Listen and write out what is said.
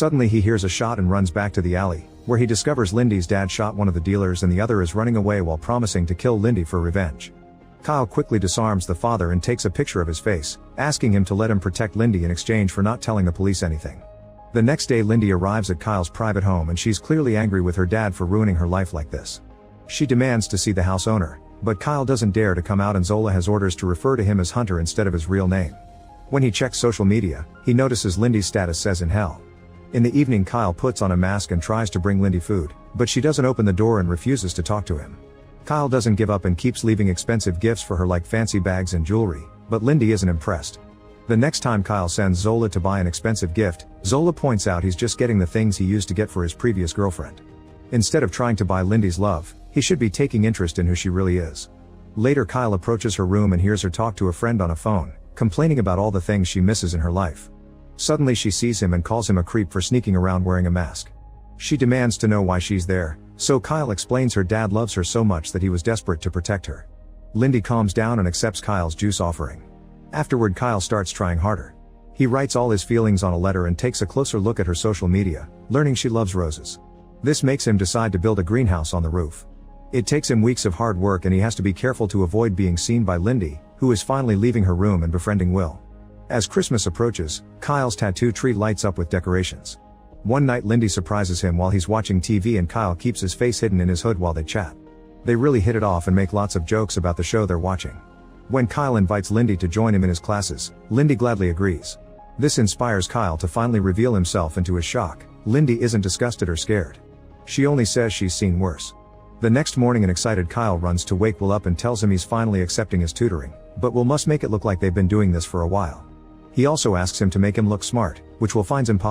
Suddenly he hears a shot and runs back to the alley, where he discovers Lindy's dad shot one of the dealers and the other is running away while promising to kill Lindy for revenge. Kyle quickly disarms the father and takes a picture of his face, asking him to let him protect Lindy in exchange for not telling the police anything. The next day Lindy arrives at Kyle's private home and she's clearly angry with her dad for ruining her life like this. She demands to see the house owner, but Kyle doesn't dare to come out and Zola has orders to refer to him as Hunter instead of his real name. When he checks social media, he notices Lindy's status says in hell. In the evening Kyle puts on a mask and tries to bring Lindy food, but she doesn't open the door and refuses to talk to him. Kyle doesn't give up and keeps leaving expensive gifts for her like fancy bags and jewelry, but Lindy isn't impressed. The next time Kyle sends Zola to buy an expensive gift, Zola points out he's just getting the things he used to get for his previous girlfriend. Instead of trying to buy Lindy's love, he should be taking interest in who she really is. Later Kyle approaches her room and hears her talk to a friend on a phone, complaining about all the things she misses in her life. Suddenly she sees him and calls him a creep for sneaking around wearing a mask. She demands to know why she's there, so Kyle explains her dad loves her so much that he was desperate to protect her. Lindy calms down and accepts Kyle's juice offering. Afterward Kyle starts trying harder. He writes all his feelings on a letter and takes a closer look at her social media, learning she loves roses. This makes him decide to build a greenhouse on the roof. It takes him weeks of hard work and he has to be careful to avoid being seen by Lindy, who is finally leaving her room and befriending Will. As Christmas approaches, Kyle's tattoo tree lights up with decorations. One night Lindy surprises him while he's watching TV and Kyle keeps his face hidden in his hood while they chat. They really hit it off and make lots of jokes about the show they're watching. When Kyle invites Lindy to join him in his classes, Lindy gladly agrees. This inspires Kyle to finally reveal himself, and to his shock, Lindy isn't disgusted or scared. She only says she's seen worse. The next morning an excited Kyle runs to wake Will up and tells him he's finally accepting his tutoring, but Will must make it look like they've been doing this for a while. He also asks him to make him look smart, which Will finds impossible.